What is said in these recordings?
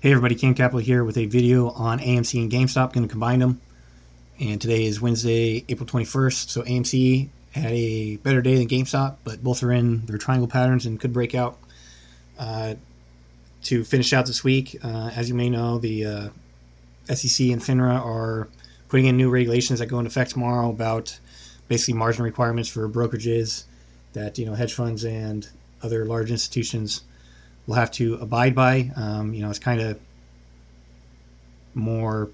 Hey everybody, Ken Capital here with a video on AMC and GameStop. Going to combine them. And today is Wednesday, April 21st. So AMC had a better day than GameStop, but both are in their triangle patterns and could break out to finish out this week. As you may know, the SEC and FINRA are putting in new regulations that go into effect tomorrow about basically margin requirements for brokerages that hedge funds and other large institutions will have to abide by. It's kind of more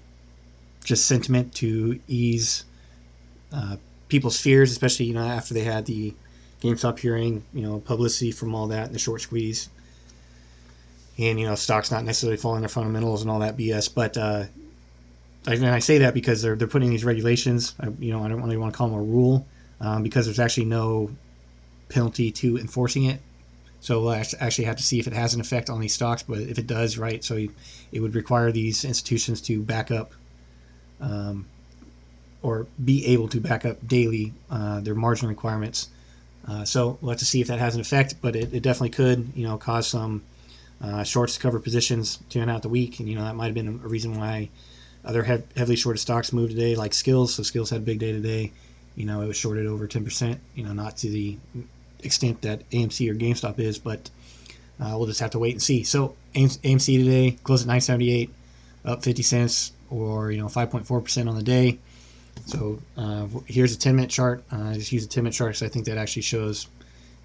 just sentiment to ease people's fears, especially after they had the GameStop hearing, publicity from all that and the short squeeze, and stocks not necessarily following their fundamentals and all that BS. But I say that because they're putting these regulations. I don't really want to call them a rule because there's actually no penalty to enforcing it. So we'll actually have to see if it has an effect on these stocks, but if it does, right, so it would require these institutions to back up or be able to back up daily their margin requirements. So we'll have to see if that has an effect, but it definitely could, cause some shorts to cover positions to end out the week, and that might have been a reason why other heavily shorted stocks moved today, like Skills. So Skills had a big day today. It was shorted over 10%. Not to the extent that AMC or GameStop is, but we'll just have to wait and see. So AMC today closed at 978, up 50 cents, or 5.4% on the day. So here's a 10-minute chart. I just use a 10-minute chart because I think that actually shows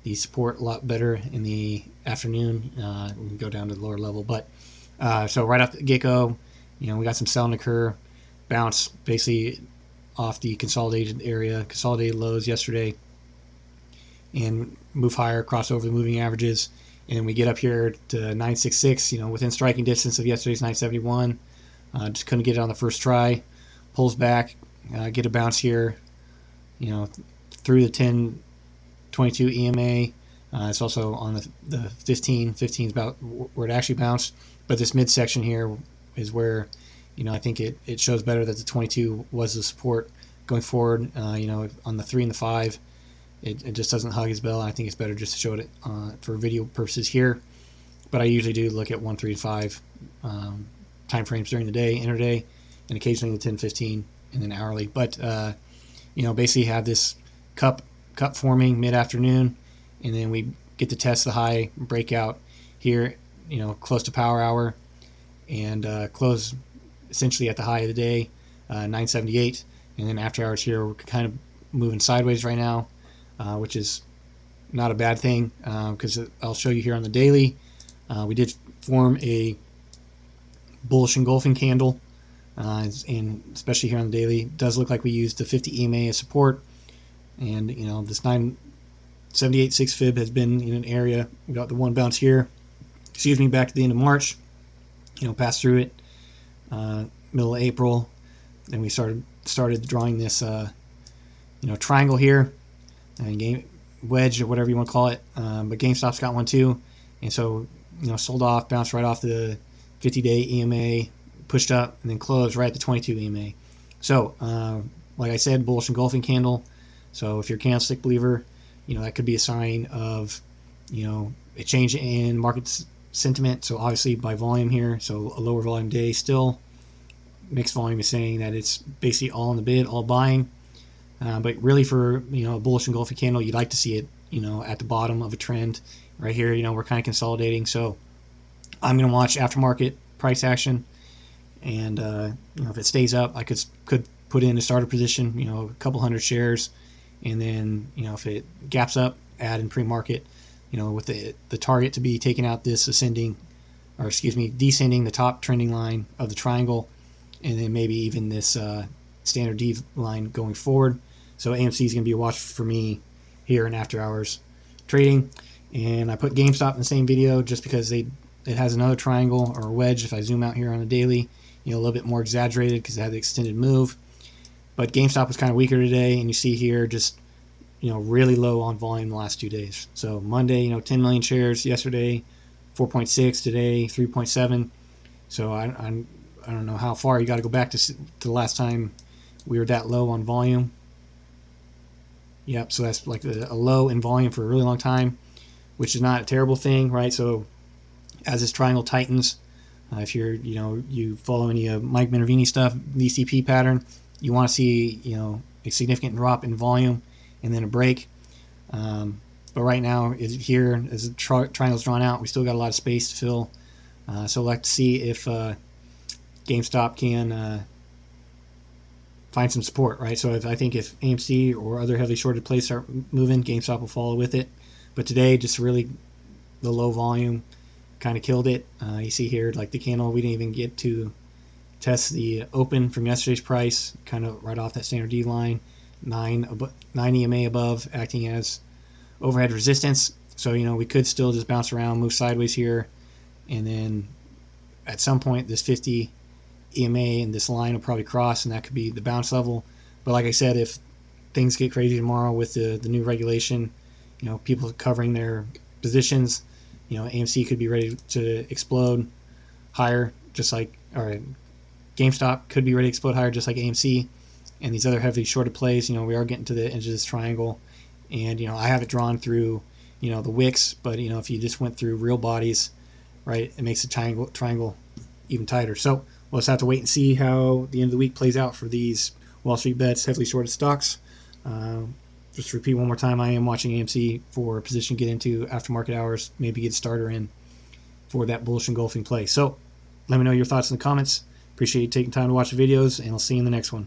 the support a lot better in the afternoon. We can go down to the lower level, but so right off the get-go, we got some selling occur, bounce basically off the consolidated area, consolidated lows yesterday, and move higher, cross over the moving averages, and we get up here to 966, within striking distance of yesterday's 971. Just couldn't get it on the first try. Pulls back, get a bounce here, through the 1022 EMA. It's also on the 15 is about where it actually bounced, but this midsection here is where I think it shows better that the 22 was the support going forward. On the 3 and the 5, it just doesn't hug his bell. I think it's better just to show it for video purposes here. But I usually do look at 1, 3, 5 time frames during the day, intraday, and occasionally the 10, 15, and then hourly. But basically have this cup forming mid-afternoon, and then we get to test the high breakout here, close to power hour, and close essentially at the high of the day, 978, and then after hours here we're kind of moving sideways right now. Which is not a bad thing because I'll show you here on the daily. We did form a bullish engulfing candle, and especially here on the daily, it does look like we used the 50 EMA as support. And this 978.6 fib has been in an area. We got the one bounce here, back to the end of March. Passed through it middle of April, and we started drawing this triangle here. And wedge or whatever you want to call it, but GameStop's got one too, and so sold off, bounced right off the 50-day EMA, pushed up, and then closed right at the 22 EMA. So like I said, bullish engulfing candle. So if you're a candlestick believer, that could be a sign of a change in market sentiment. So obviously by volume here, so a lower volume day, still mixed volume is saying that it's basically all in the bid, all buying. But really for a bullish engulfing candle, you'd like to see it at the bottom of a trend. Right here, we're kind of consolidating. So I'm going to watch aftermarket price action, and if it stays up, I could put in a starter position, a couple hundred shares, and then if it gaps up, add in pre-market, with the target to be taking out this descending the top trending line of the triangle, and then maybe even this standard D line going forward. So AMC is going to be a watch for me here in after hours trading. And I put GameStop in the same video just because it has another triangle or a wedge. If I zoom out here on the daily, a little bit more exaggerated because it had the extended move. But GameStop was kind of weaker today, and you see here just really low on volume the last 2 days. So Monday, 10 million shares. Yesterday, 4.6. Today, 3.7. So I don't know how far you got to go back to the last time we were that low on volume. Yep, so that's like a low in volume for a really long time, which is not a terrible thing, right? So as this triangle tightens, If you're, you follow any of Mike Minervini stuff, VCP pattern, you want to see, a significant drop in volume and then a break. But right now, here, as the triangle's drawn out, we still got a lot of space to fill. So we'll have to see if GameStop can find some support, right? So I think if AMC or other heavily shorted plays start moving, GameStop will follow with it. But today, just really the low volume kind of killed it. You see here, like the candle, we didn't even get to test the open from yesterday's price, kind of right off that standard D line, 9 EMA above, acting as overhead resistance. So, we could still just bounce around, move sideways here, and then at some point this 50 EMA and this line will probably cross, and that could be the bounce level. But like I said, if things get crazy tomorrow with the new regulation, people covering their positions, AMC could be ready to explode higher, just like, or GameStop could be ready to explode higher, just like AMC, and these other heavily shorted plays. We are getting to the edge of this triangle, and I have it drawn through, the wicks, but if you just went through real bodies, right, it makes the triangle even tighter. So we'll just have to wait and see how the end of the week plays out for these Wall Street Bets heavily shorted stocks. Just to repeat one more time, I am watching AMC for a position to get into after market hours, maybe get a starter in for that bullish engulfing play. So let me know your thoughts in the comments. Appreciate you taking time to watch the videos, and I'll see you in the next one.